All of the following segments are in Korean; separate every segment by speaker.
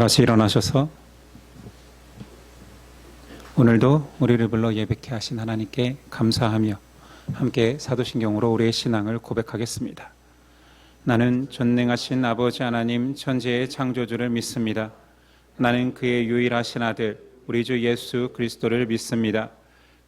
Speaker 1: 다시 일어나셔서 오늘도 우리를 불러 예배케 하신 하나님께 감사하며 함께 사도신경으로 우리의 신앙을 고백하겠습니다. 나는 전능하신 아버지 하나님 천지의 창조주를 믿습니다. 나는 그의 유일하신 아들 우리 주 예수 그리스도를 믿습니다.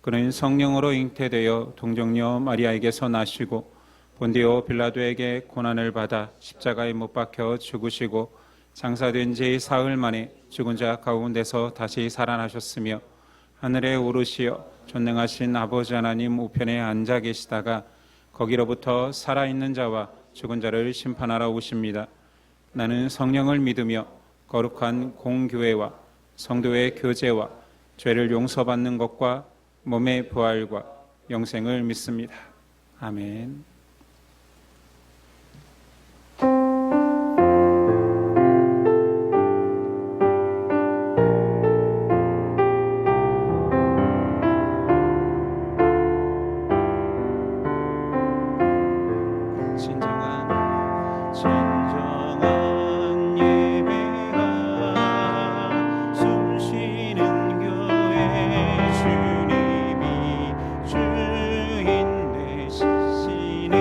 Speaker 1: 그는 성령으로 잉태되어 동정녀 마리아에게서 나시고 본디오 빌라도에게 고난을 받아 십자가에 못 박혀 죽으시고 장사된 지 사흘 만에 죽은 자 가운데서 다시 살아나셨으며 하늘에 오르시어 전능하신 아버지 하나님 우편에 앉아 계시다가 거기로부터 살아있는 자와 죽은 자를 심판하러 오십니다. 나는 성령을 믿으며 거룩한 공교회와 성도의 교제와 죄를 용서받는 것과 몸의 부활과 영생을 믿습니다. 아멘.
Speaker 2: 주인 되시네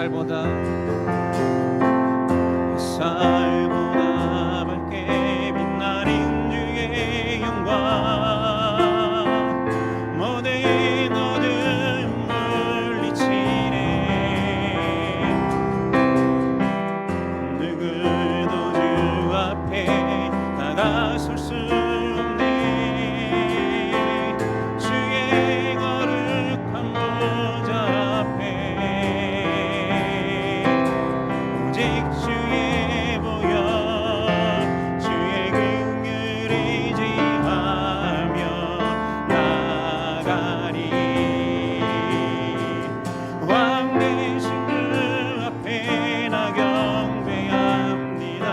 Speaker 1: 햇살보다 밝게 빛나는 주의 영광 모든 어둠 물리치네 누구도 주 앞에 나가설 수 없네 주의 거룩한 보좌 앞에 오직 주의 보여 주의 긍휼을 의지하며 나가리 왕 되신 주 앞에 나 경배합니다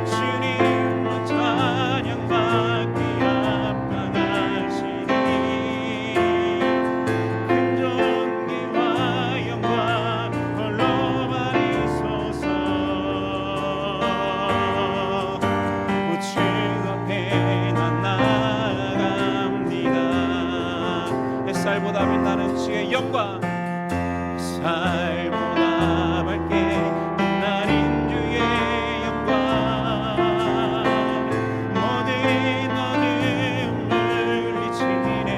Speaker 1: 주님은 찬양받기 합당하시니 큰 존귀와 영광 홀로 받으소서 주 앞에 난 나아갑니다 햇살보다 빛나는 주의 영광 햇살보다 밝게 빛나는 주의 영광 모든 어둠 물리치네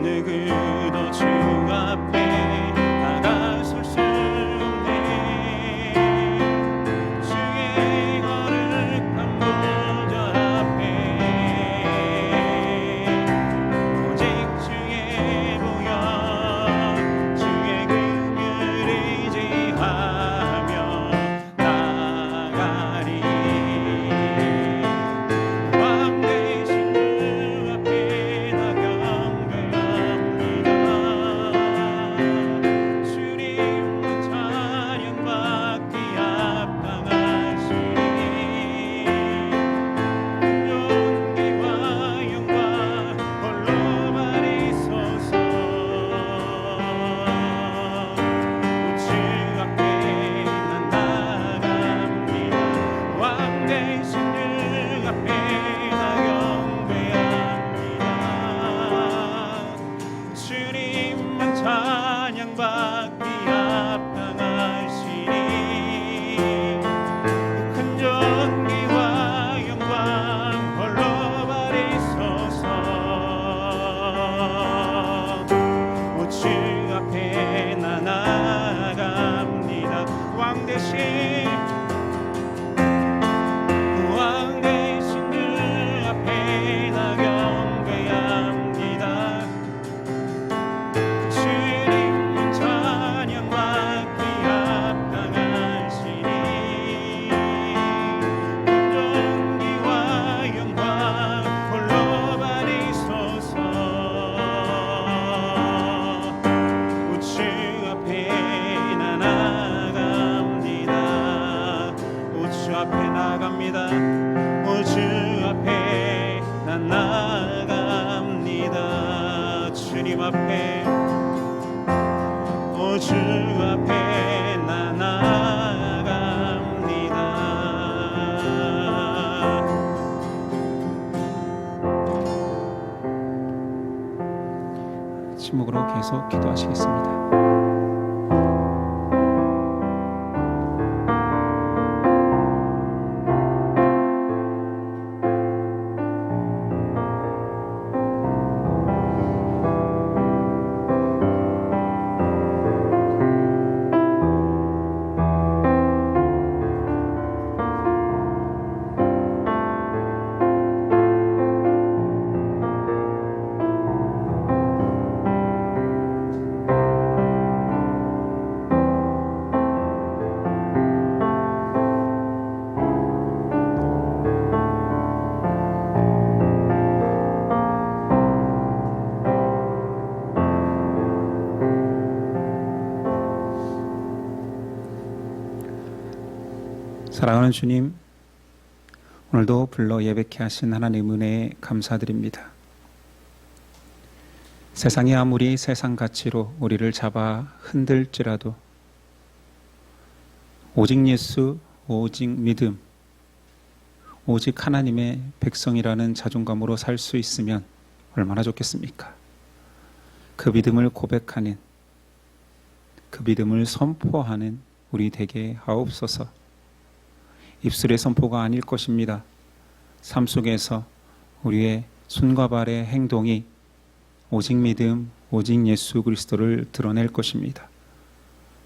Speaker 1: 누구도 주 앞에 나가설 수 없네 주의 거룩한 보좌 앞에 오직 주의 보여 주의 긍휼을 의지하며 나가리 왕 되신 주 앞에 나 경배합니다 주님은 찬양받기 합당하시니 존귀와 영광 홀로 받으소서 주 앞에 난 나아갑니다 왕 되신 주 앞에 나 경배합니다 주님만 찬양받기 합당하시니 큰 존귀와 영광 홀로 받으소서 주 앞에 나 나아갑니다 왕 대신 주 앞에 나 경배합니다 주님은 찬양받기 합당하시니 존귀와 영광 홀로 받으소서 주 앞에 나 나아갑니다 주 앞에 나아갑니다 주 앞에 나 나아갑니다 주님 앞에 주 앞에 나 나아갑니다 침묵으로 계속 기도하시겠습니다. 사랑하는 주님, 오늘도 불러 예배케 하신 하나님 은혜에 감사드립니다. 세상이 아무리 세상 가치로 우리를 잡아 흔들지라도 오직 예수, 오직 믿음, 오직 하나님의 백성이라는 자존감으로 살 수 있으면 얼마나 좋겠습니까? 그 믿음을 고백하는, 그 믿음을 선포하는 우리 되게 하옵소서. 입술의 선포가 아닐 것입니다. 삶 속에서 우리의 손과 발의 행동이 오직 믿음, 오직 예수 그리스도를 드러낼 것입니다.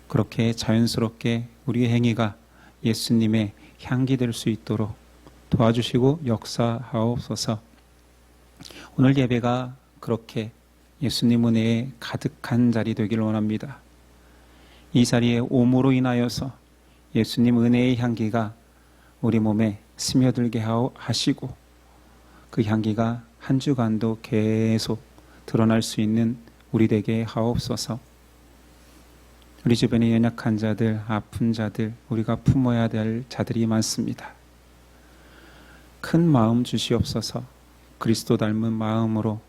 Speaker 1: 그렇게 자연스럽게 우리의 행위가 예수님의 향기 될 수 있도록 도와주시고 역사하옵소서. 오늘 예배가 그렇게 예수님 은혜에 가득한 자리 되기를 원합니다. 이 자리에 오므로 인하여서 예수님 은혜의 향기가 우리 몸에 스며들게 하시고 그 향기가 한 주간도 계속 드러날 수 있는 우리 되게 하옵소서. 우리 주변에 연약한 자들, 아픈 자들, 우리가 품어야 될 자들이 많습니다. 큰 마음 주시옵소서. 그리스도 닮은 마음으로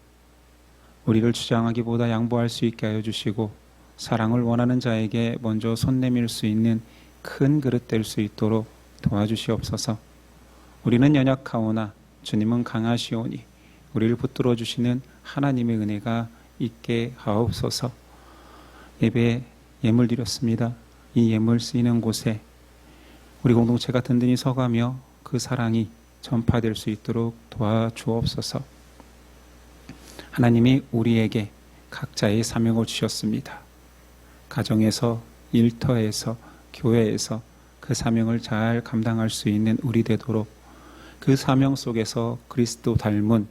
Speaker 1: 우리를 주장하기보다 양보할 수 있게 하여 주시고 사랑을 원하는 자에게 먼저 손 내밀 수 있는 큰 그릇 될 수 있도록 도와주시옵소서. 우리는 연약하오나 주님은 강하시오니 우리를 붙들어 주시는 하나님의 은혜가 있게 하옵소서. 예배에 예물 드렸습니다. 이 예물 쓰이는 곳에 우리 공동체가 든든히 서가며 그 사랑이 전파될 수 있도록 도와주옵소서. 하나님이 우리에게 각자의 사명을 주셨습니다. 가정에서, 일터에서, 교회에서 그 사명을 잘 감당할 수 있는 우리 되도록 그 사명 속에서 그리스도 닮은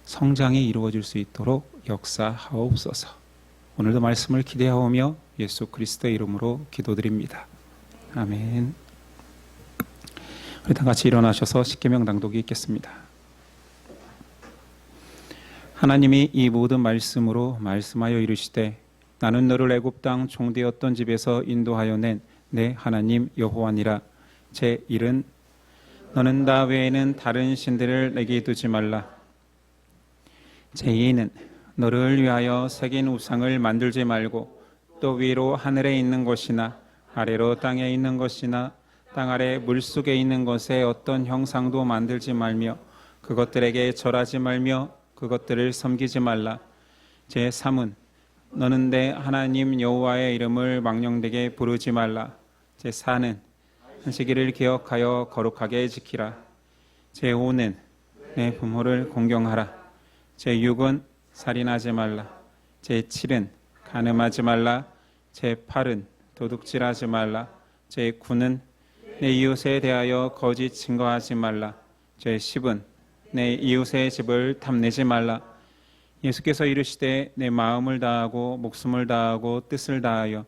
Speaker 1: 성장이 이루어질 수 있도록 역사하옵소서. 오늘도 말씀을 기대하오며 예수 그리스도의 이름으로 기도드립니다. 아멘. 우리 다 같이 일어나셔서 십계명 낭독이 있겠습니다. 하나님이 이 모든 말씀으로 말씀하여 이르시되 나는 너를 애굽 땅 종되었던 집에서 인도하여 낸 내 하나님 여호와니라. 제1은 너는 나 외에는 다른 신들을 내게 두지 말라. 제2는 너를 위하여 새긴 우상을 만들지 말고 또 위로 하늘에 있는 것이나 아래로 땅에 있는 것이나 땅 아래 물속에 있는 것에 어떤 형상도 만들지 말며 그것들에게 절하지 말며 그것들을 섬기지 말라. 제3은 너는 내 하나님 여호와의 이름을 망령되게 부르지 말라. 제4는 안식일을 기억하여 거룩하게 지키라. 제5는 내 부모를 공경하라. 제6은 살인하지 말라. 제7은 간음하지 말라. 제8은 도둑질하지 말라. 제9는 내 이웃에 대하여 거짓 증거하지 말라. 제10은 내 이웃의 집을 탐내지 말라. 예수께서 이르시되 내 마음을 다하고 목숨을 다하고 뜻을 다하여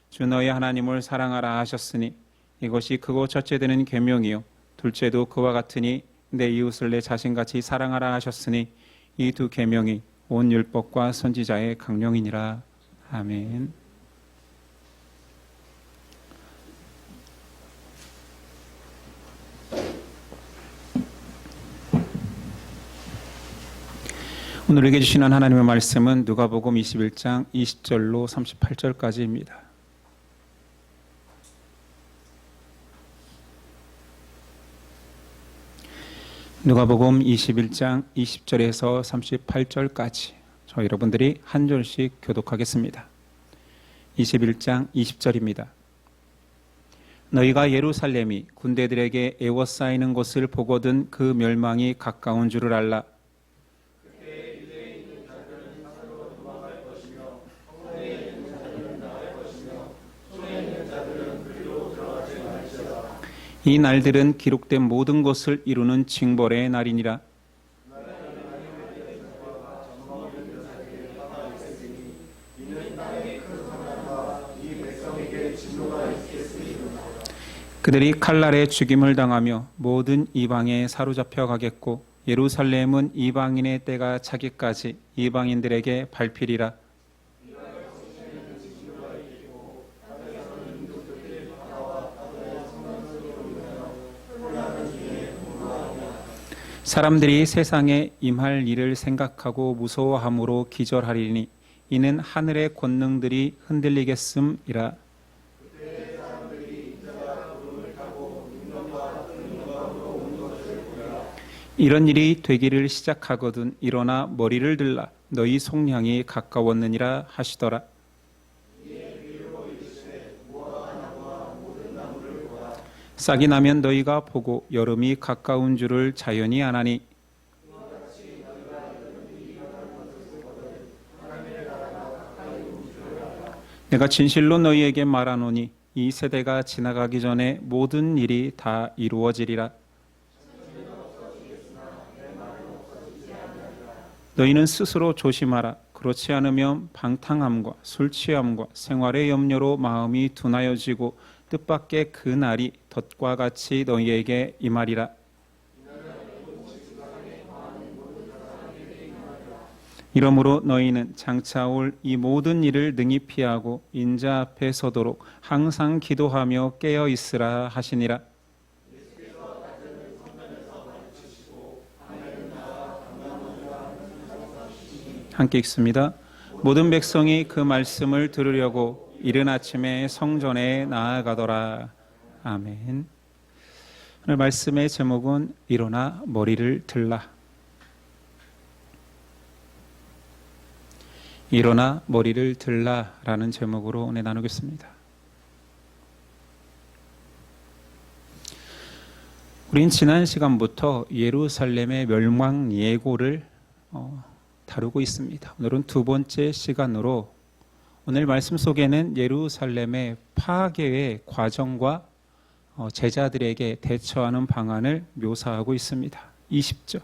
Speaker 1: 주 너의 하나님을 사랑하라 하셨으니 이것이 크고 첫째 되는 계명이요 둘째도 그와 같으니 내 이웃을 내 자신같이 사랑하라 하셨으니 이 두 계명이 온 율법과 선지자의 강령이니라. 아멘. 오늘 우리에게 주시는 하나님의 말씀은 누가복음 21장 20절로 38절까지입니다. 누가복음 21장 20절에서 38절까지 저 여러분들이 한 절씩 교독하겠습니다. 21장 20절입니다. 너희가 예루살렘이 군대들에게 에워싸이는 것을 보거든 그 멸망이 가까운 줄을 알라. 이 날들은 기록된 모든 것을 이루는 징벌의 날이니라. 그들이 칼날에 죽임을 당하며 모든 이방에 사로잡혀 가겠고 예루살렘은 이방인의 때가 차기까지 이방인들에게 밟히리라. 사람들이 세상에 임할 일을 생각하고 무서워함으로 기절하리니 이는 하늘의 권능들이 흔들리겠음이라. 이런 일이 되기를 시작하거든 일어나 머리를 들라. 너희 속량이 가까웠느니라 하시더라. 싹이 나면 너희가 보고 여름이 가까운 줄을 자연히 아나니 내가 진실로 너희에게 말하노니 이 세대가 지나가기 전에 모든 일이 다 이루어지리라. 너희는 스스로 조심하라. 그렇지 않으면 방탕함과 술 취함과 생활의 염려로 마음이 둔하여지고 뜻밖의 그 날이 덫과 같이 너희에게 임하리라. 이러므로 너희는 장차 올 이 모든 일을 능히 피하고 인자 앞에 서도록 항상 기도하며 깨어 있으라 하시니라. 함께 읽습니다. 모든 백성이 그 말씀을 들으려고 이른 아침에 성전에 나아가더라. 아멘. 오늘 말씀의 제목은 일어나 머리를 들라. 일어나 머리를 들라라는 제목으로 오늘 나누겠습니다. 우린 지난 시간부터 예루살렘의 멸망 예고를 다루고 있습니다. 오늘은 두 번째 시간으로 오늘 말씀 속에는 예루살렘의 파괴의 과정과 제자들에게 대처하는 방안을 묘사하고 있습니다. 20절.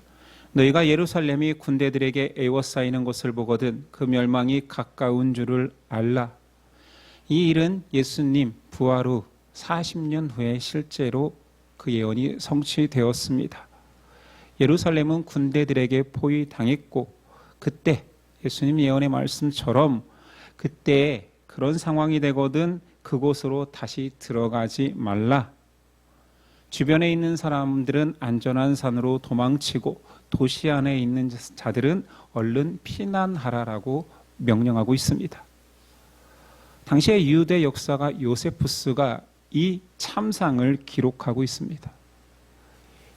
Speaker 1: 너희가 예루살렘이 군대들에게 에워싸이는 것을 보거든 그 멸망이 가까운 줄을 알라. 이 일은 예수님 부활 후 40년 후에 실제로 그 예언이 성취되었습니다. 예루살렘은 군대들에게 포위당했고 그때 예수님 예언의 말씀처럼 그때 그런 상황이 되거든 그곳으로 다시 들어가지 말라. 주변에 있는 사람들은 안전한 산으로 도망치고 도시 안에 있는 자들은 얼른 피난하라라고 명령하고 있습니다. 당시의 유대 역사가 요세푸스가 이 참상을 기록하고 있습니다.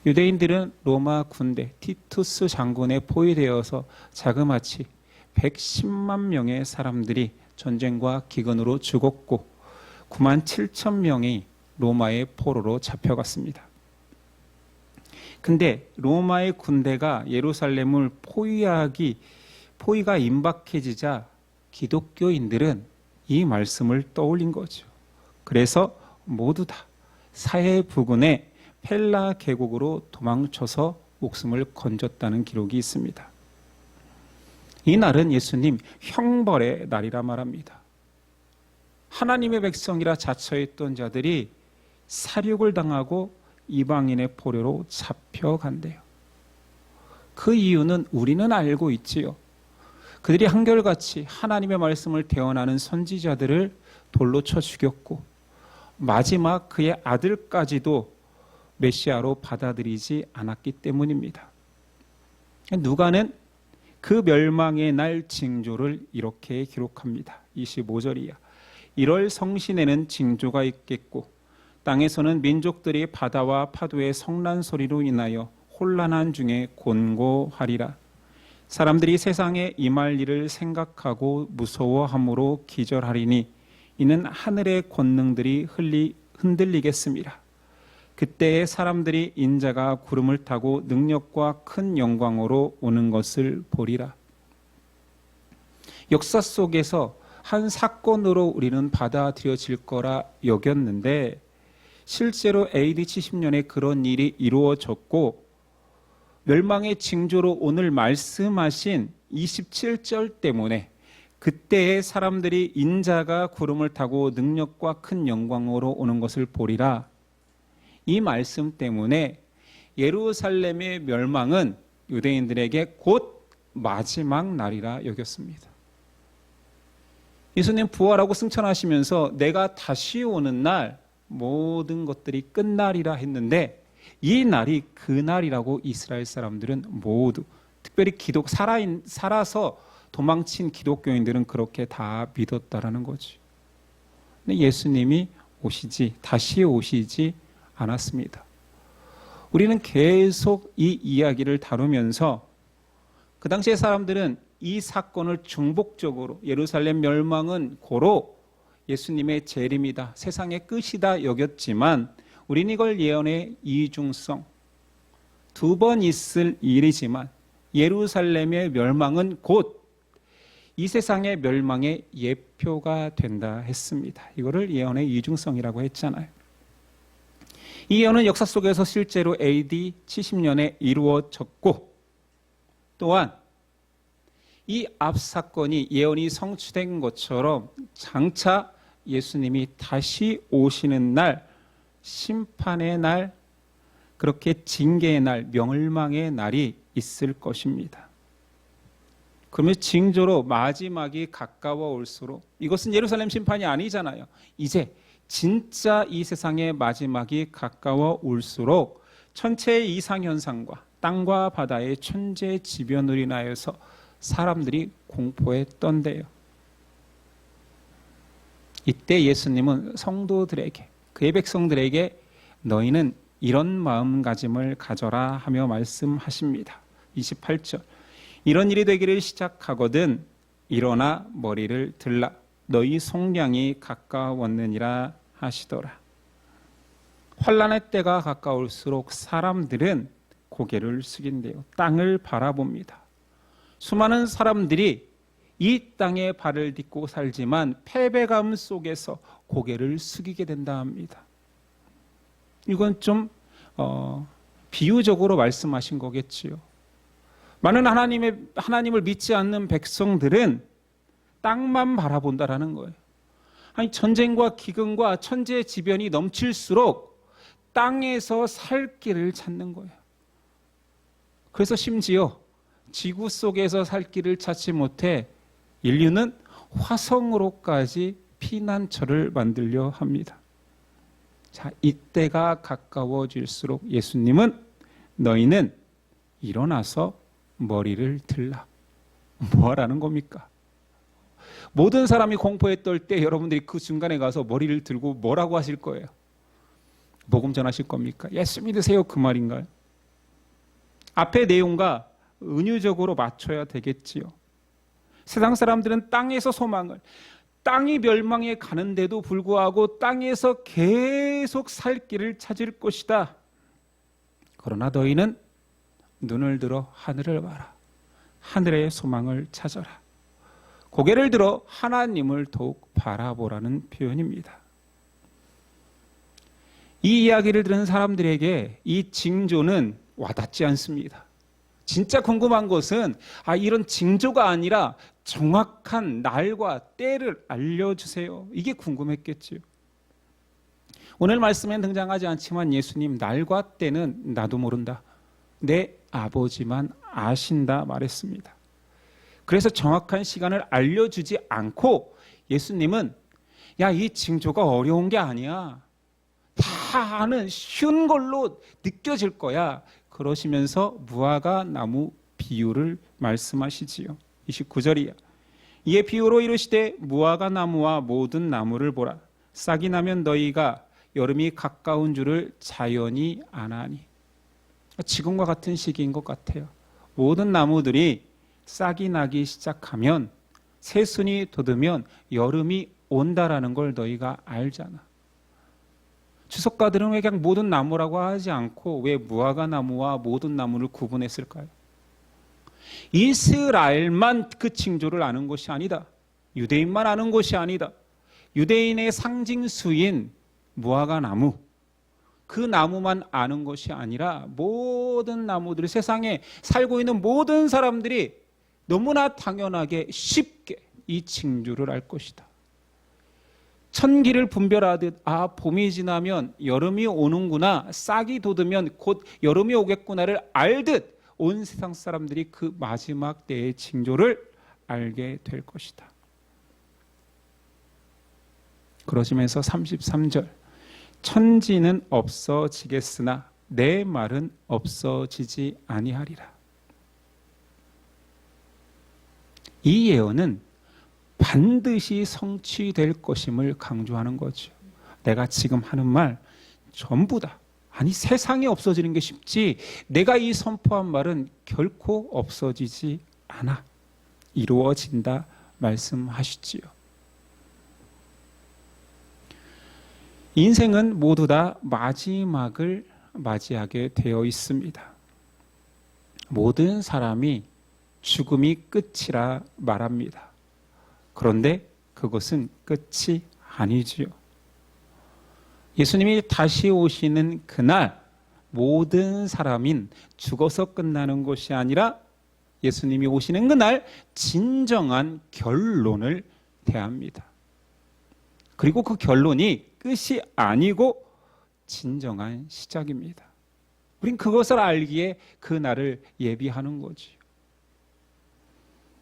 Speaker 1: 유대인들은 로마 군대 티투스 장군에 포위되어서 자그마치 110만 명의 사람들이 전쟁과 기근으로 죽었고 9만 7천 명이 로마의 포로로 잡혀갔습니다. 근데 로마의 군대가 예루살렘을 포위가 임박해지자 기독교인들은 이 말씀을 떠올린 거죠. 그래서 모두 다 사해 부근의 펠라 계곡으로 도망쳐서 목숨을 건졌다는 기록이 있습니다. 이 날은 예수님 형벌의 날이라 말합니다. 하나님의 백성이라 자처했던 자들이 살육을 당하고 이방인의 포로로 잡혀간대요. 그 이유는 우리는 알고 있지요. 그들이 한결같이 하나님의 말씀을 대언하는 선지자들을 돌로 쳐 죽였고 마지막 그의 아들까지도 메시아로 받아들이지 않았기 때문입니다. 누가는 그 멸망의 날 징조를 이렇게 기록합니다. 25절이야. 1월 성신에는 징조가 있겠고 땅에서는 민족들이 바다와 파도의 성난 소리로 인하여 혼란한 중에 곤고하리라. 사람들이 세상에 임할 일을 생각하고 무서워함으로 기절하리니 이는 하늘의 권능들이 흔들리겠습니다. 그때에 사람들이 인자가 구름을 타고 능력과 큰 영광으로 오는 것을 보리라. 역사 속에서 한 사건으로 우리는 받아들여질 거라 여겼는데 실제로 AD 70년에 그런 일이 이루어졌고 멸망의 징조로 오늘 말씀하신 27절 때문에 그때의 사람들이 인자가 구름을 타고 능력과 큰 영광으로 오는 것을 보리라. 이 말씀 때문에 예루살렘의 멸망은 유대인들에게 곧 마지막 날이라 여겼습니다. 예수님 부활하고 승천하시면서 내가 다시 오는 날 모든 것들이 끝날이라 했는데 이 날이 그 날이라고 이스라엘 사람들은 모두 특별히 살아서 도망친 기독교인들은 그렇게 다 믿었다라는 거죠. 근데 예수님이 다시 오시지 않았습니다. 우리는 계속 이 이야기를 다루면서 그 당시의 사람들은 이 사건을 중복적으로 예루살렘 멸망은 고로 예수님의 재림이다, 세상의 끝이다 여겼지만 우리는 이걸 예언의 이중성, 두 번 있을 일이지만 예루살렘의 멸망은 곧 이 세상의 멸망의 예표가 된다 했습니다. 이거를 예언의 이중성이라고 했잖아요. 이 예언은 역사 속에서 실제로 AD 70년에 이루어졌고 또한 이 앞 사건이 예언이 성취된 것처럼 장차 예수님이 다시 오시는 날, 심판의 날, 그렇게 징계의 날, 멸망의 날이 있을 것입니다. 그러면 징조로 마지막이 가까워 올수록, 이것은 예루살렘 심판이 아니잖아요. 이제 진짜 이 세상의 마지막이 가까워 올수록 천체의 이상현상과 땅과 바다의 천재지변으로 인하여서 사람들이 공포에 떤대요. 이때 예수님은 성도들에게, 그의 백성들에게 너희는 이런 마음가짐을 가져라 하며 말씀하십니다. 28절, 이런 일이 되기를 시작하거든 일어나 머리를 들라 너희 속량이 가까웠느니라 하시더라. 환난의 때가 가까울수록 사람들은 고개를 숙인대요. 땅을 바라봅니다. 수많은 사람들이 이 땅에 발을 딛고 살지만 패배감 속에서 고개를 숙이게 된다 합니다. 이건 좀 비유적으로 말씀하신 거겠지요. 많은 하나님을 믿지 않는 백성들은 땅만 바라본다라는 거예요. 아니, 전쟁과 기근과 천재지변이 넘칠수록 땅에서 살 길을 찾는 거예요. 그래서 심지어 지구 속에서 살 길을 찾지 못해 인류는 화성으로까지 피난처를 만들려 합니다. 자, 이때가 가까워질수록 예수님은 너희는 일어나서 머리를 들라. 뭐 하라는 겁니까? 모든 사람이 공포에 떨 때 여러분들이 그 중간에 가서 머리를 들고 뭐라고 하실 거예요? 복음 전하실 겁니까? 예수 믿으세요, 그 말인가요? 앞의 내용과 은유적으로 맞춰야 되겠지요. 세상 사람들은 땅에서 소망을, 땅이 멸망해 가는데도 불구하고 땅에서 계속 살 길을 찾을 것이다. 그러나 너희는 눈을 들어 하늘을 봐라. 하늘의 소망을 찾아라. 고개를 들어 하나님을 더욱 바라보라는 표현입니다. 이 이야기를 들은 사람들에게 이 징조는 와닿지 않습니다. 진짜 궁금한 것은 이런 징조가 아니라 정확한 날과 때를 알려주세요. 이게 궁금했겠지요. 오늘 말씀엔 등장하지 않지만 예수님 날과 때는 나도 모른다. 내 아버지만 아신다 말했습니다. 그래서 정확한 시간을 알려주지 않고 예수님은 이 징조가 어려운 게 아니야. 다 아는 쉬운 걸로 느껴질 거야. 그러시면서 무화과 나무 비유를 말씀하시지요. 29절이야. 이에 비유로 이르시되 무화과 나무와 모든 나무를 보라. 싹이 나면 너희가 여름이 가까운 줄을 자연히 아나니. 지금과 같은 시기인 것 같아요. 모든 나무들이 싹이 나기 시작하면, 새순이 돋으면 여름이 온다라는 걸 너희가 알잖아. 주석가들은 왜 그냥 모든 나무라고 하지 않고 왜 무화과 나무와 모든 나무를 구분했을까요? 이스라엘만 그 징조를 아는 것이 아니다. 유대인만 아는 것이 아니다. 유대인의 상징수인 무화과 나무, 그 나무만 아는 것이 아니라 모든 나무들이, 세상에 살고 있는 모든 사람들이 너무나 당연하게 쉽게 이 징조를 알 것이다. 천기를 분별하듯 봄이 지나면 여름이 오는구나, 싹이 돋으면 곧 여름이 오겠구나를 알듯 온 세상 사람들이 그 마지막 때의 징조를 알게 될 것이다. 그러시면서 33절, 천지는 없어지겠으나 내 말은 없어지지 아니하리라. 이 예언은 반드시 성취될 것임을 강조하는 거죠. 내가 지금 하는 말 전부 다, 세상이 없어지는 게 쉽지 내가 이 선포한 말은 결코 없어지지 않아. 이루어진다 말씀하시지요. 인생은 모두 다 마지막을 맞이하게 되어 있습니다. 모든 사람이 죽음이 끝이라 말합니다. 그런데 그것은 끝이 아니지요. 예수님이 다시 오시는 그날 모든 사람인 죽어서 끝나는 것이 아니라 예수님이 오시는 그날 진정한 결론을 대합니다. 그리고 그 결론이 끝이 아니고 진정한 시작입니다. 우린 그것을 알기에 그 날을 예비하는 거지요.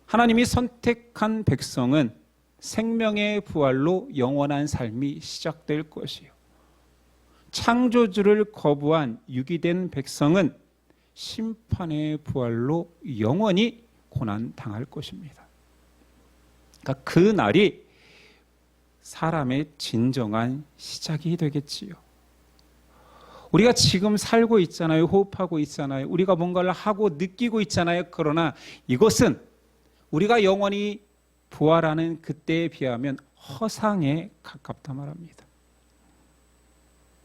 Speaker 1: 하나님이 선택한 백성은 생명의 부활로 영원한 삶이 시작될 것이요. 창조주를 거부한 유기된 백성은 심판의 부활로 영원히 고난당할 것입니다. 그러니까 그 날이 사람의 진정한 시작이 되겠지요. 우리가 지금 살고 있잖아요. 호흡하고 있잖아요. 우리가 뭔가를 하고 느끼고 있잖아요. 그러나 이것은 우리가 영원히 부활하는 그때에 비하면 허상에 가깝다 말합니다.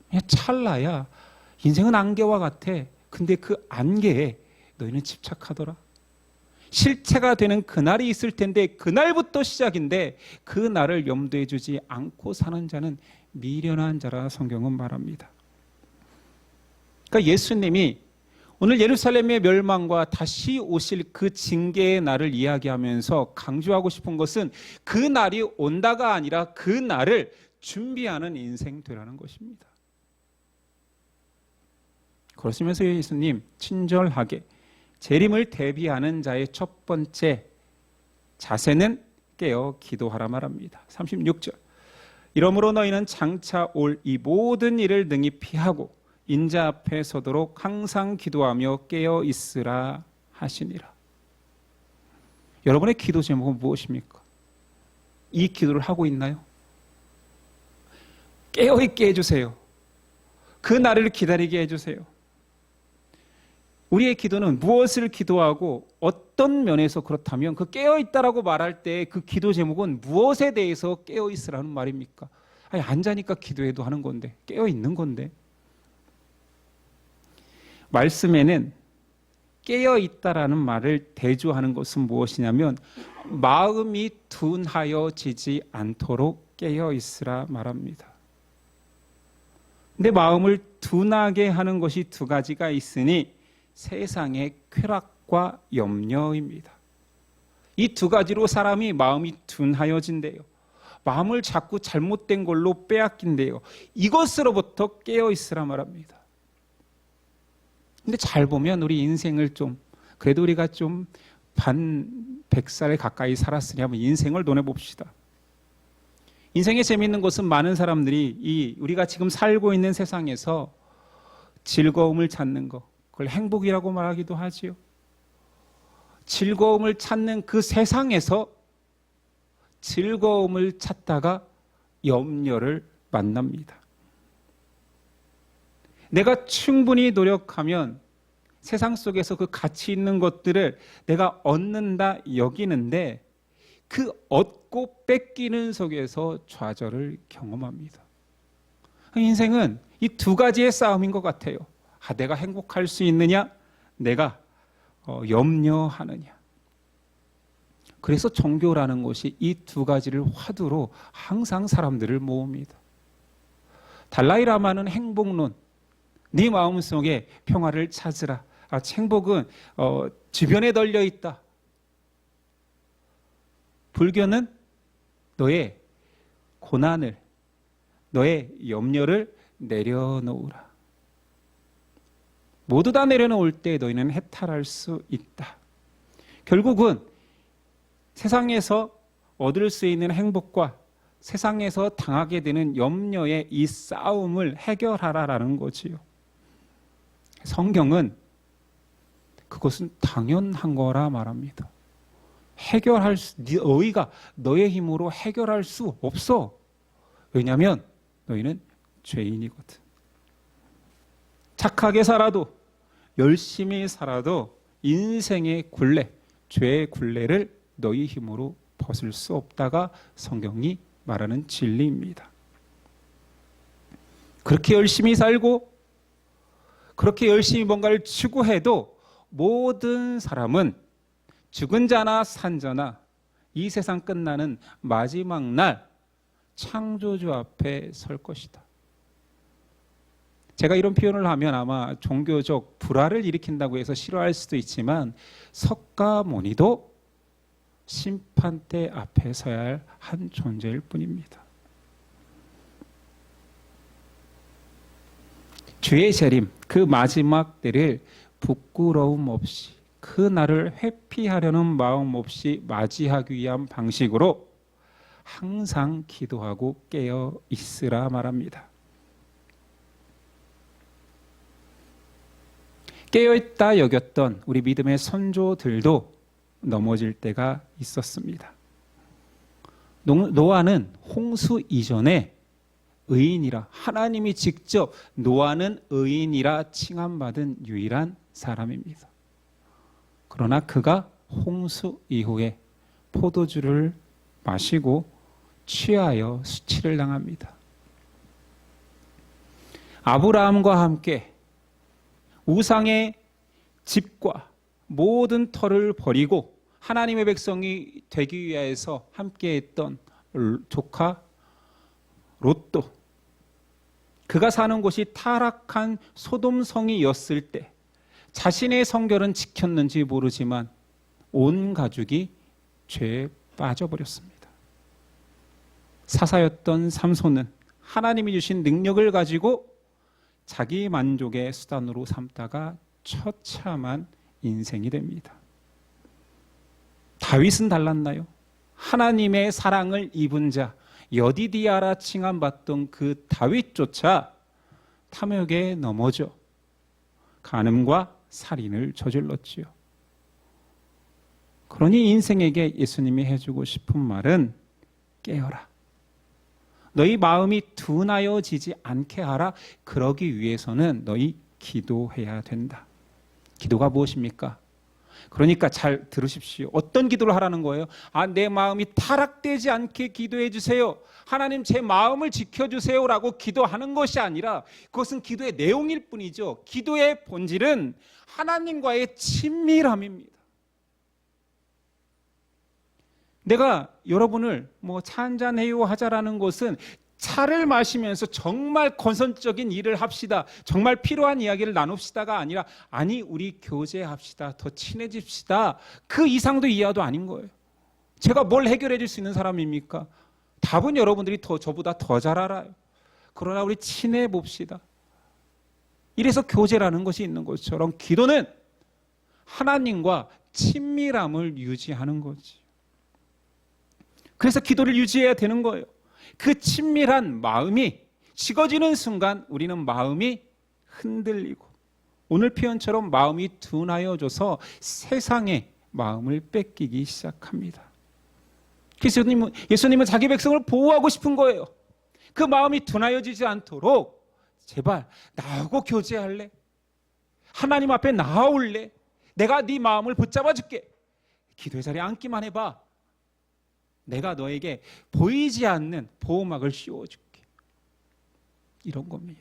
Speaker 1: 그냥 찰나야. 인생은 안개와 같아. 근데 그 안개에 너희는 집착하더라. 실체가 되는 그날이 있을 텐데 그날부터 시작인데 그 날을 염두에 두지 않고 사는 자는 미련한 자라 성경은 말합니다. 그러니까 예수님이 오늘 예루살렘의 멸망과 다시 오실 그 징계의 날을 이야기하면서 강조하고 싶은 것은 그 날이 온다가 아니라 그 날을 준비하는 인생 되라는 것입니다. 그러시면서 예수님 친절하게 재림을 대비하는 자의 첫 번째 자세는 깨어 기도하라 말합니다. 36절. 이러므로 너희는 장차 올 이 모든 일을 능히 피하고 인자 앞에 서도록 항상 기도하며 깨어 있으라 하시니라. 여러분의 기도 제목은 무엇입니까? 이 기도를 하고 있나요? 깨어 있게 해주세요. 그 날을 기다리게 해주세요. 우리의 기도는 무엇을 기도하고 어떤 면에서 그렇다면 그 깨어있다라고 말할 때 그 기도 제목은 무엇에 대해서 깨어있으라는 말입니까? 아니, 앉아니까 기도해도 하는 건데, 깨어있는 건데. 말씀에는 깨어있다라는 말을 대조하는 것은 무엇이냐면 마음이 둔하여지지 않도록 깨어있으라 말합니다. 근데 마음을 둔하게 하는 것이 두 가지가 있으니 세상의 쾌락과 염려입니다. 이 두 가지로 사람이 마음이 둔하여진대요. 마음을 자꾸 잘못된 걸로 빼앗긴대요. 이것으로부터 깨어있으라 말합니다. 근데 잘 보면 우리 인생을 그래도 우리가 반 100살에 가까이 살았으니 한번 인생을 논해봅시다. 인생의 재미있는 것은 많은 사람들이 우리가 지금 살고 있는 세상에서 즐거움을 찾는 것, 그걸 행복이라고 말하기도 하지요. 즐거움을 찾는 그 세상에서 즐거움을 찾다가 염려를 만납니다. 내가 충분히 노력하면 세상 속에서 그 가치 있는 것들을 내가 얻는다 여기는데 그 얻고 뺏기는 속에서 좌절을 경험합니다. 인생은 이 두 가지의 싸움인 것 같아요. 내가 행복할 수 있느냐? 내가 염려하느냐? 그래서 종교라는 것이 이 두 가지를 화두로 항상 사람들을 모읍니다. 달라이라마는 행복론, 네 마음속에 평화를 찾으라. 행복은 주변에 널려 있다. 불교는 너의 고난을, 너의 염려를 내려놓으라. 모두 다 내려놓을 때 너희는 해탈할 수 있다. 결국은 세상에서 얻을 수 있는 행복과 세상에서 당하게 되는 염려의 이 싸움을 해결하라라는 거지요. 성경은 그것은 당연한 거라 말합니다. 너희가 너의 힘으로 해결할 수 없어. 왜냐하면 너희는 죄인이거든. 착하게 살아도 열심히 살아도 인생의 굴레, 죄의 굴레를 너희 힘으로 벗을 수 없다가 성경이 말하는 진리입니다. 그렇게 열심히 살고 그렇게 열심히 뭔가를 추구해도 모든 사람은 죽은 자나 산 자나 이 세상 끝나는 마지막 날 창조주 앞에 설 것이다. 제가 이런 표현을 하면 아마 종교적 불화를 일으킨다고 해서 싫어할 수도 있지만 석가모니도 심판대 앞에 서야 할 한 존재일 뿐입니다. 주의 재림, 그 마지막 때를 부끄러움 없이 그 날을 회피하려는 마음 없이 맞이하기 위한 방식으로 항상 기도하고 깨어 있으라 말합니다. 깨어있다 여겼던 우리 믿음의 선조들도 넘어질 때가 있었습니다. 노아는 홍수 이전에 의인이라, 하나님이 직접 노아는 의인이라 칭함받은 유일한 사람입니다. 그러나 그가 홍수 이후에 포도주를 마시고 취하여 수치를 당합니다. 아브라함과 함께 우상의 집과 모든 터를 버리고 하나님의 백성이 되기 위해서 함께했던 조카 롯도, 그가 사는 곳이 타락한 소돔성이었을 때 자신의 성결은 지켰는지 모르지만 온 가족이 죄에 빠져버렸습니다. 사사였던 삼손은 하나님이 주신 능력을 가지고 자기 만족의 수단으로 삼다가 처참한 인생이 됩니다. 다윗은 달랐나요? 하나님의 사랑을 입은 자, 여디디아라 칭함받던 그 다윗조차 탐욕에 넘어져 간음과 살인을 저질렀지요. 그러니 인생에게 예수님이 해주고 싶은 말은 깨어라. 너희 마음이 둔하여지지 않게 하라. 그러기 위해서는 너희 기도해야 된다. 기도가 무엇입니까? 그러니까 잘 들으십시오. 어떤 기도를 하라는 거예요? 내 마음이 타락되지 않게 기도해 주세요. 하나님 제 마음을 지켜주세요 라고 기도하는 것이 아니라 그것은 기도의 내용일 뿐이죠. 기도의 본질은 하나님과의 친밀함입니다. 내가 여러분을 차 한잔해요 하자라는 것은 차를 마시면서 정말 건설적인 일을 합시다, 정말 필요한 이야기를 나눕시다가 아니라 우리 교제합시다, 더 친해집시다, 그 이상도 이하도 아닌 거예요. 제가 뭘 해결해 줄 수 있는 사람입니까? 답은 여러분들이 저보다 더 잘 알아요. 그러나 우리 친해 봅시다. 이래서 교제라는 것이 있는 것처럼 기도는 하나님과 친밀함을 유지하는 거지. 그래서 기도를 유지해야 되는 거예요. 그 친밀한 마음이 식어지는 순간 우리는 마음이 흔들리고 오늘 표현처럼 마음이 둔하여져서 세상의 마음을 뺏기기 시작합니다. 그래서 예수님은 자기 백성을 보호하고 싶은 거예요. 그 마음이 둔하여지지 않도록 제발 나하고 교제할래? 하나님 앞에 나아올래? 내가 네 마음을 붙잡아 줄게. 기도의 자리에 앉기만 해봐. 내가 너에게 보이지 않는 보호막을 씌워줄게. 이런 겁니다.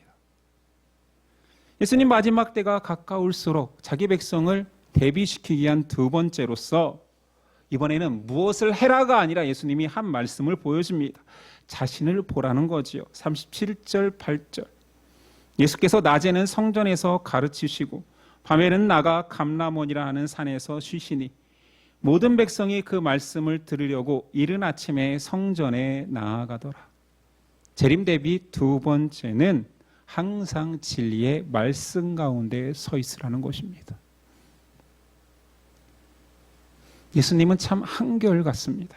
Speaker 1: 예수님 마지막 때가 가까울수록 자기 백성을 대비시키기 위한 두 번째로서 이번에는 무엇을 해라가 아니라 예수님이 한 말씀을 보여줍니다. 자신을 보라는 거지요. 37절 8절. 예수께서 낮에는 성전에서 가르치시고 밤에는 나가 감람원이라 하는 산에서 쉬시니 모든 백성이 그 말씀을 들으려고 이른 아침에 성전에 나아가더라. 재림 대비 두 번째는 항상 진리의 말씀 가운데 서 있으라는 것입니다. 예수님은 참 한결같습니다.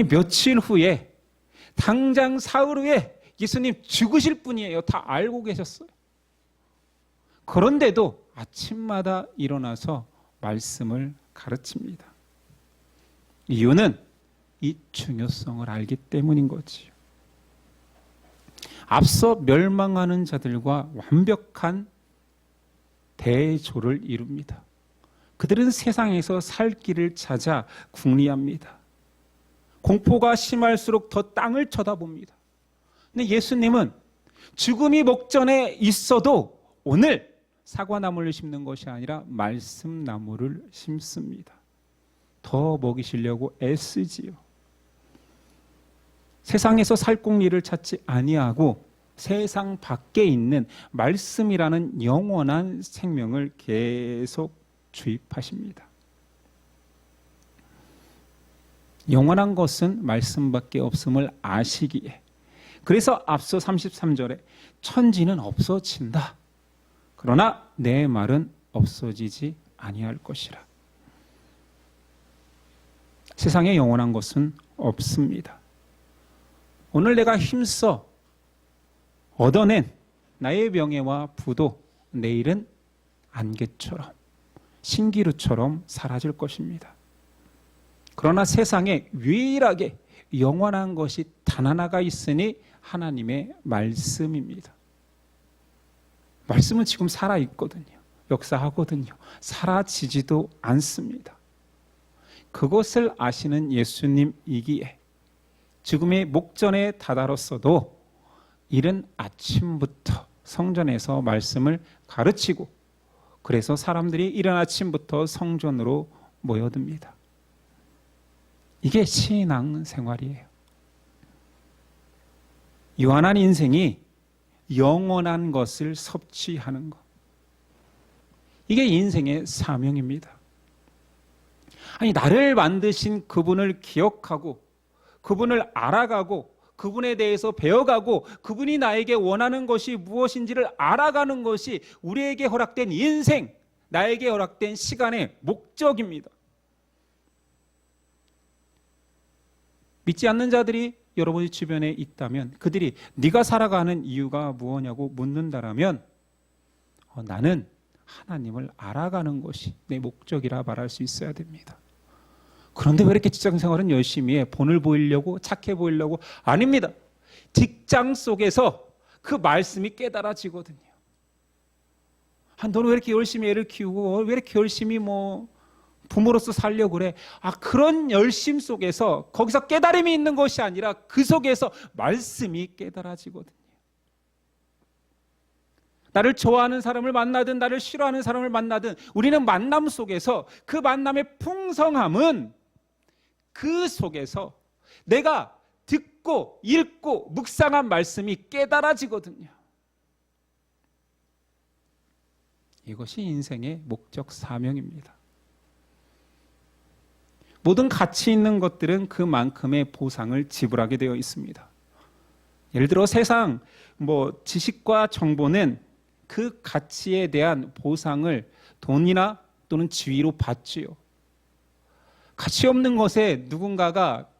Speaker 1: 며칠 후에 당장 사흘 후에 예수님 죽으실 분이에요. 다 알고 계셨어요. 그런데도 아침마다 일어나서 말씀을 가르칩니다. 이유는 이 중요성을 알기 때문인 거지요. 앞서 멸망하는 자들과 완벽한 대조를 이룹니다. 그들은 세상에서 살 길을 찾아 궁리합니다. 공포가 심할수록 더 땅을 쳐다봅니다. 근데 예수님은 죽음이 목전에 있어도 오늘 사과나무를 심는 것이 아니라 말씀나무를 심습니다. 더 먹이시려고 애쓰지요. 세상에서 살공리를 찾지 아니하고 세상 밖에 있는 말씀이라는 영원한 생명을 계속 주입하십니다. 영원한 것은 말씀밖에 없음을 아시기에, 그래서 앞서 33절에 천지는 없어진다. 그러나 내 말은 없어지지 아니할 것이라. 세상에 영원한 것은 없습니다. 오늘 내가 힘써 얻어낸 나의 명예와 부도 내일은 안개처럼 신기루처럼 사라질 것입니다. 그러나 세상에 유일하게 영원한 것이 단 하나가 있으니 하나님의 말씀입니다. 말씀은 지금 살아있거든요. 역사하거든요. 사라지지도 않습니다. 그것을 아시는 예수님이기에 죽음의 목전에 다다랐어도 이른 아침부터 성전에서 말씀을 가르치고, 그래서 사람들이 이른 아침부터 성전으로 모여듭니다. 이게 신앙 생활이에요. 유한한 인생이 영원한 것을 섭취하는 것, 이게 인생의 사명입니다. 아니, 나를 만드신 그분을 기억하고 그분을 알아가고 그분에 대해서 배워가고 그분이 나에게 원하는 것이 무엇인지를 알아가는 것이 우리에게 허락된 인생, 나에게 허락된 시간의 목적입니다. 믿지 않는 자들이 여러분의 주변에 있다면 그들이 네가 살아가는 이유가 무엇냐고 묻는다라면 나는 하나님을 알아가는 것이 내 목적이라 말할 수 있어야 됩니다. 그런데 왜 이렇게 직장 생활은 열심히 해? 본을 보이려고, 착해 보이려고? 아닙니다. 직장 속에서 그 말씀이 깨달아지거든요. 너는 왜 이렇게 열심히 애를 키우고 왜 이렇게 열심히 부모로서 살려고 그래? 그런 열심 속에서 거기서 깨달음이 있는 것이 아니라 그 속에서 말씀이 깨달아지거든요. 나를 좋아하는 사람을 만나든 나를 싫어하는 사람을 만나든 우리는 만남 속에서 그 만남의 풍성함은 그 속에서 내가 듣고 읽고 묵상한 말씀이 깨달아지거든요. 이것이 인생의 목적 사명입니다. 모든 가치 있는 것들은 그만큼의 보상을 지불하게 되어 있습니다. 예를 들어 세상 지식과 정보는 그 가치에 대한 보상을 돈이나 또는 지위로 받지요. 가치 없는 것에 누군가가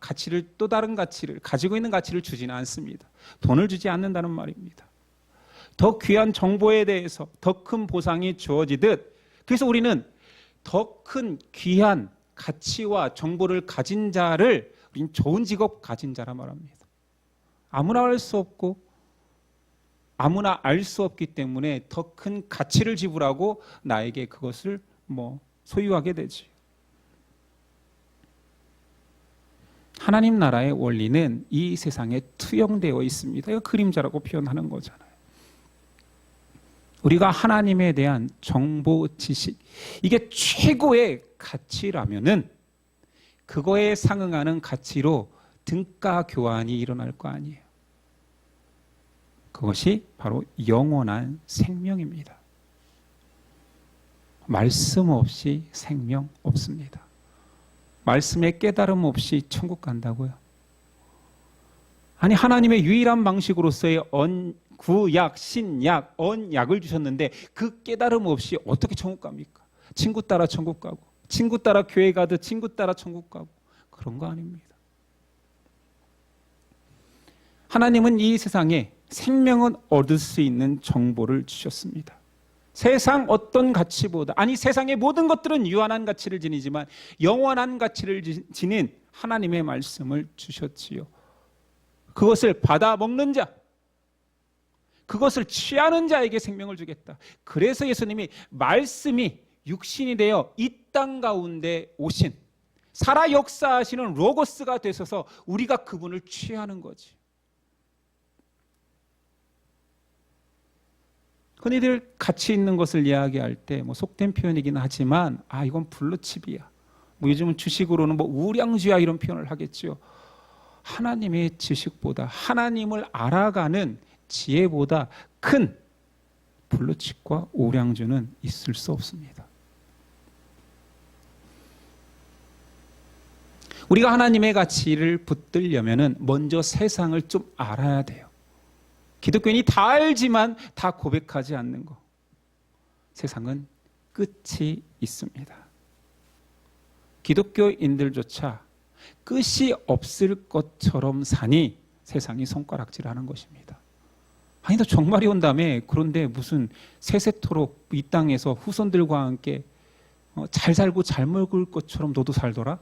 Speaker 1: 또 다른 가치를, 가지고 있는 가치를 주지는 않습니다. 돈을 주지 않는다는 말입니다. 더 귀한 정보에 대해서 더 큰 보상이 주어지듯, 그래서 우리는 더 큰 귀한 가치와 정보를 가진 자를 우리는 좋은 직업 가진 자라 말합니다. 아무나 알 수 없고 아무나 알 수 없기 때문에 더 큰 가치를 지불하고 나에게 그것을 소유하게 되지. 하나님 나라의 원리는 이 세상에 투영되어 있습니다. 이거 그림자라고 표현하는 거잖아요. 우리가 하나님에 대한 정보, 지식, 이게 최고의 가치라면은 그거에 상응하는 가치로 등가 교환이 일어날 거 아니에요. 그것이 바로 영원한 생명입니다. 말씀 없이 생명 없습니다. 말씀의 깨달음 없이 천국 간다고요? 아니, 하나님의 유일한 방식으로서의 구약, 신약, 언약을 주셨는데 그 깨달음 없이 어떻게 천국 갑니까? 친구 따라 천국 가고, 친구 따라 교회 가듯 친구 따라 천국 가고, 그런 거 아닙니다. 하나님은 이 세상에 생명은 얻을 수 있는 정보를 주셨습니다. 세상 어떤 가치보다, 아니 세상의 모든 것들은 유한한 가치를 지니지만 영원한 가치를 지닌 하나님의 말씀을 주셨지요. 그것을 받아 먹는 자, 그것을 취하는 자에게 생명을 주겠다. 그래서 예수님이 말씀이 육신이 되어 이 땅 가운데 오신 살아 역사하시는 로고스가 되셔서 우리가 그분을 취하는 거지. 흔히들 같이 있는 것을 이야기할 때 뭐 속된 표현이긴 하지만 이건 블루칩이야. 뭐 요즘은 주식으로는 뭐 우량주야 이런 표현을 하겠죠. 하나님의 지식보다 하나님을 알아가는 지혜보다 큰 블루칩과 우량주는 있을 수 없습니다. 우리가 하나님의 가치를 붙들려면 먼저 세상을 좀 알아야 돼요. 기독교인이 다 알지만 다 고백하지 않는 것. 세상은 끝이 있습니다. 기독교인들조차 끝이 없을 것처럼 사니 세상이 손가락질하는 것입니다. 아니 너 종말이 온다며. 그런데 무슨 세세토록 이 땅에서 후손들과 함께 잘 살고 잘 먹을 것처럼 너도 살더라?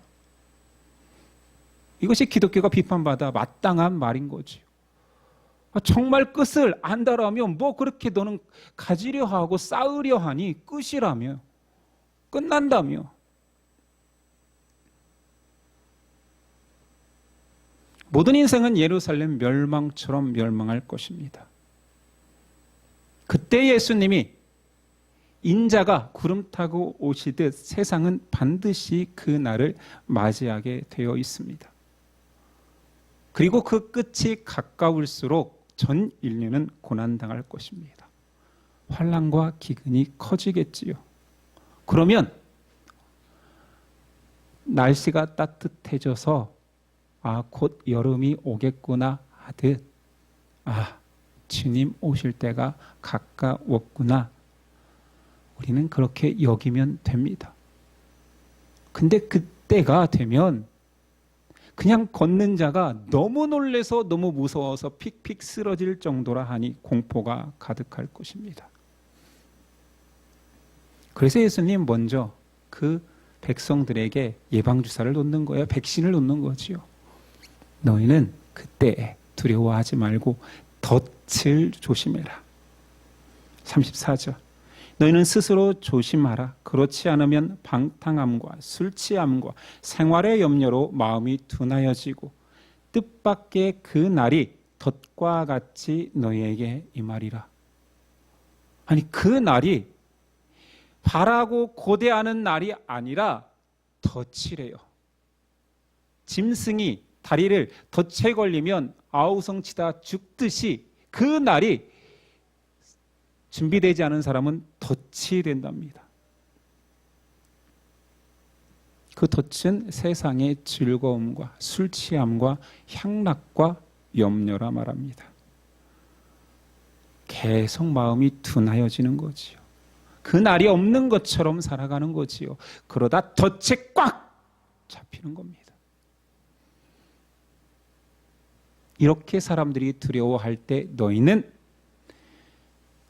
Speaker 1: 이것이 기독교가 비판받아 마땅한 말인 거지요. 정말 끝을 안다라면 뭐 그렇게 너는 가지려 하고 쌓으려 하니 끝이라며. 끝난다며. 모든 인생은 예루살렘 멸망처럼 멸망할 것입니다. 그때 예수님이 인자가 구름 타고 오시듯 세상은 반드시 그 날을 맞이하게 되어 있습니다. 그리고 그 끝이 가까울수록 전 인류는 고난당할 것입니다. 환난과 기근이 커지겠지요. 그러면 날씨가 따뜻해져서 곧 여름이 오겠구나 하듯 주님 오실 때가 가까웠구나. 우리는 그렇게 여기면 됩니다. 근데 그때가 되면 그냥 걷는 자가 너무 놀래서 너무 무서워서 픽픽 쓰러질 정도라 하니 공포가 가득할 것입니다. 그래서 예수님 먼저 그 백성들에게 예방주사를 놓는 거예요. 백신을 놓는 거지요. 너희는 그때 두려워하지 말고 덫을 조심해라. 34절. 너희는 스스로 조심하라. 그렇지 않으면 방탕함과 술 취함과 생활의 염려로 마음이 둔하여지고 뜻밖의 그 날이 덫과 같이 너희에게 임하리라. 아니 그 날이 바라고 고대하는 날이 아니라 덫이래요. 짐승이 다리를 덫에 걸리면 아우성치다 죽듯이 그 날이 준비되지 않은 사람은 덫이 된답니다. 그 덫은 세상의 즐거움과 술 취함과 향락과 염려라 말합니다. 계속 마음이 둔하여지는 거지요. 그 날이 없는 것처럼 살아가는 거지요. 그러다 덫에 꽉 잡히는 겁니다. 이렇게 사람들이 두려워할 때 너희는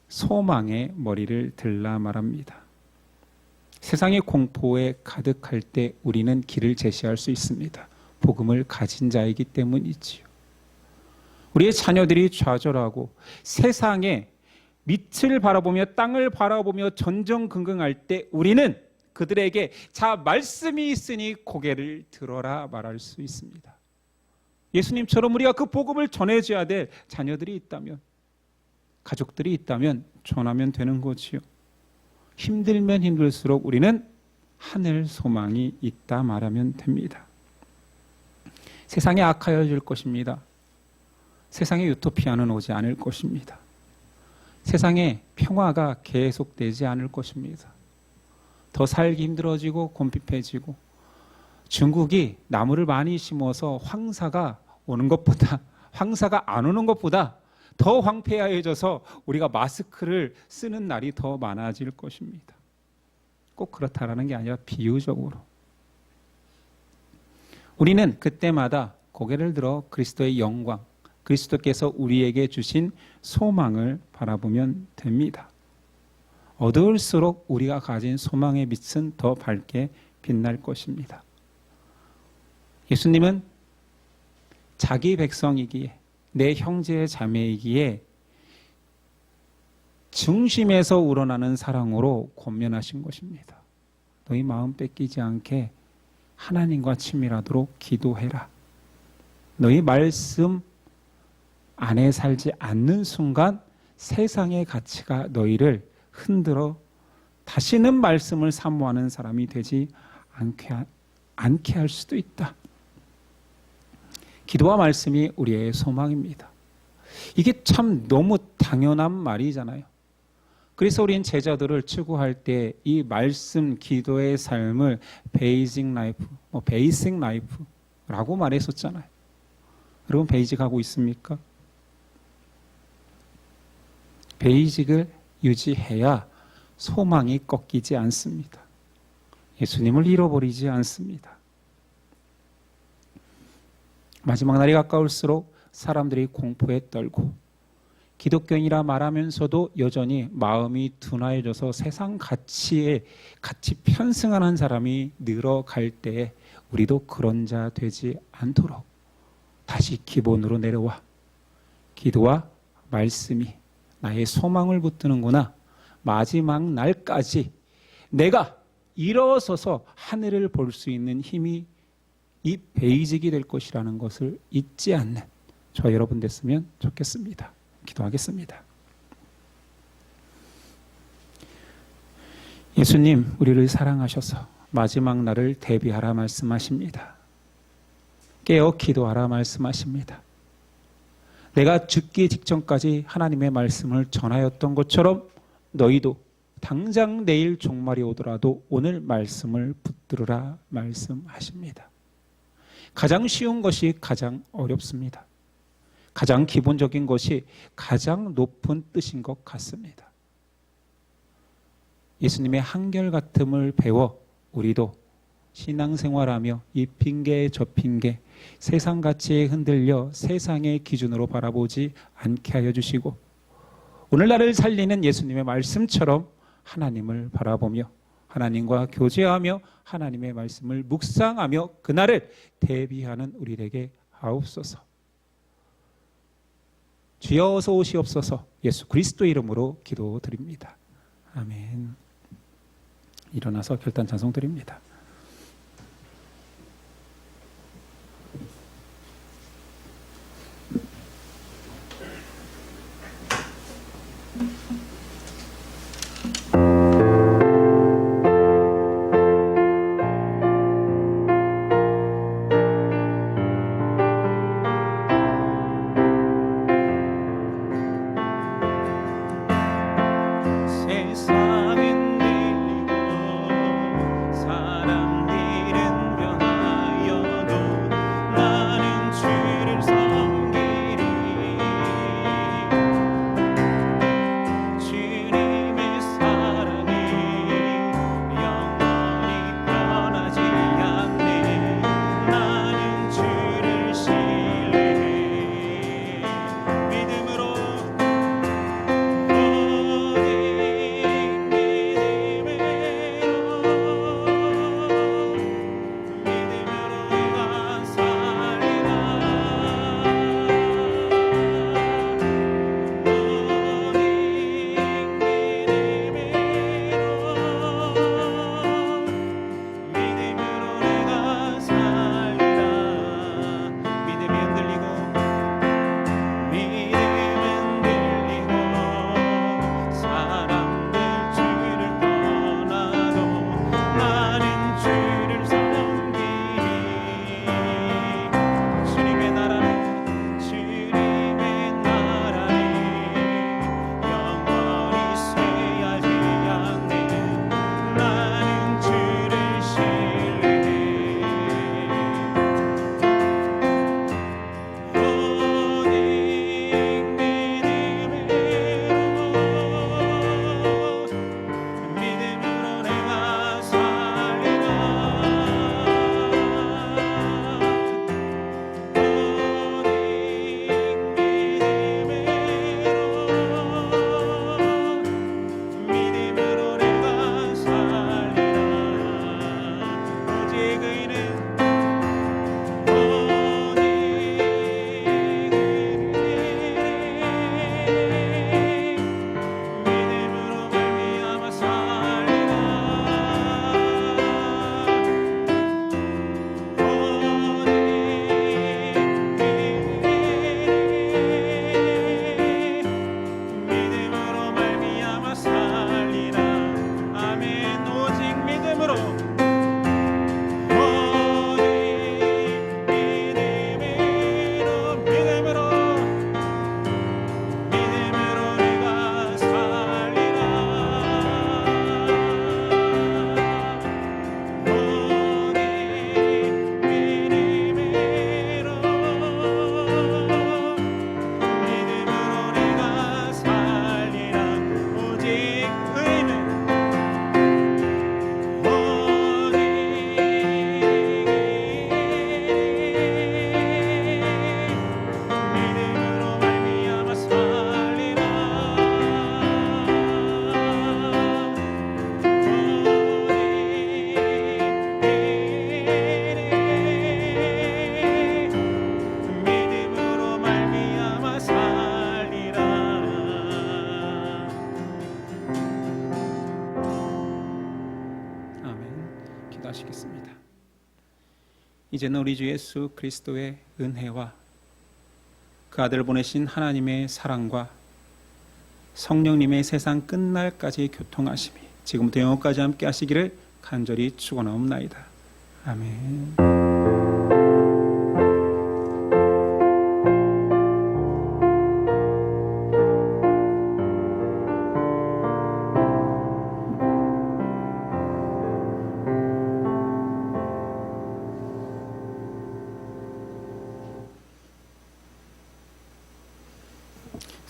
Speaker 1: 소망의 머리를 들라 말합니다. 세상의 공포에 가득할 때 우리는 길을 제시할 수 있습니다. 복음을 가진 자이기 때문이지요. 우리의 자녀들이 좌절하고 세상에 밑을 바라보며 땅을 바라보며 전전긍긍할 때 우리는 그들에게 자 말씀이 있으니 고개를 들어라 말할 수 있습니다. 예수님처럼 우리가 그 복음을 전해줘야 될 자녀들이 있다면, 가족들이 있다면 전하면 되는 거지요. 힘들면 힘들수록 우리는 하늘 소망이 있다 말하면 됩니다. 세상이 악하여질 것입니다. 세상에 유토피아는 오지 않을 것입니다. 세상에 평화가 계속되지 않을 것입니다. 더 살기 힘들어지고 곤핍해지고 중국이 나무를 많이 심어서 황사가 오는 것보다 황사가 안 오는 것보다 더 황폐해져서 우리가 마스크를 쓰는 날이 더 많아질 것입니다. 꼭 그렇다라는 게 아니라 비유적으로 우리는 그때마다 고개를 들어 그리스도의 영광, 그리스도께서 우리에게 주신 소망을 바라보면 됩니다. 어두울수록 우리가 가진 소망의 빛은 더 밝게 빛날 것입니다. 예수님은 자기 백성이기에 내 형제의 자매이기에 중심에서 우러나는 사랑으로 권면하신 것입니다. 너희 마음 뺏기지 않게 하나님과 친밀하도록 기도해라. 너희 말씀 안에 살지 않는 순간 세상의 가치가 너희를 흔들어 다시는 말씀을 사모하는 사람이 되지 않게 할 수도 있다. 기도와 말씀이 우리의 소망입니다. 이게 참 너무 당연한 말이잖아요. 그래서 우리는 제자들을 추구할 때 이 말씀 기도의 삶을 베이직 라이프라고 말했었잖아요. 여러분 베이직 하고 있습니까? 베이직을 유지해야 소망이 꺾이지 않습니다. 예수님을 잃어버리지 않습니다. 마지막 날이 가까울수록 사람들이 공포에 떨고 기독교인이라 말하면서도 여전히 마음이 둔화해져서 세상 가치 편승하는 사람이 늘어갈 때에 우리도 그런 자 되지 않도록 다시 기본으로 내려와 기도와 말씀이 나의 소망을 붙드는구나. 마지막 날까지 내가 일어서서 하늘을 볼 수 있는 힘이 이 베이직이 될 것이라는 것을 잊지 않는 저 여러분 됐으면 좋겠습니다. 기도하겠습니다. 예수님, 우리를 사랑하셔서 마지막 날을 대비하라 말씀하십니다. 깨어 기도하라 말씀하십니다. 내가 죽기 직전까지 하나님의 말씀을 전하였던 것처럼 너희도 당장 내일 종말이 오더라도 오늘 말씀을 붙들으라 말씀하십니다. 가장 쉬운 것이 가장 어렵습니다. 가장 기본적인 것이 가장 높은 뜻인 것 같습니다. 예수님의 한결같음을 배워 우리도 신앙생활하며 이 핑계 저 핑계 세상 가치에 흔들려 세상의 기준으로 바라보지 않게 하여 주시고 오늘날을 살리는 예수님의 말씀처럼 하나님을 바라보며 하나님과 교제하며 하나님의 말씀을 묵상하며 그날을 대비하는 우리에게 하옵소서. 주여 어서 오시옵소서. 예수 그리스도 이름으로 기도드립니다. 아멘. 일어나서 결단 찬송 드립니다.
Speaker 2: 세상은 밀리고 사랑
Speaker 1: 기도하시겠습니다. 이제는 우리 주 예수 그리스도의 은혜와 그 아들 보내신 하나님의 사랑과 성령님의 세상 끝날까지 교통하심이 지금부터 영원까지 함께 하시기를 간절히 축원하옵나이다. 아멘.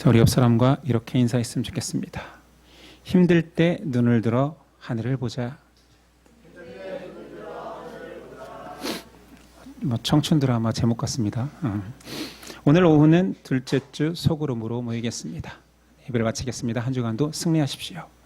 Speaker 1: 우리 옆 사람과 이렇게 인사했으면 좋겠습니다. 힘들 때 눈을 들어 하늘을 보자. 청춘 드라마 제목 같습니다. 오늘 오후는 둘째 주 소그룹으로 모이겠습니다. 예배를 마치겠습니다. 한 주간도 승리하십시오.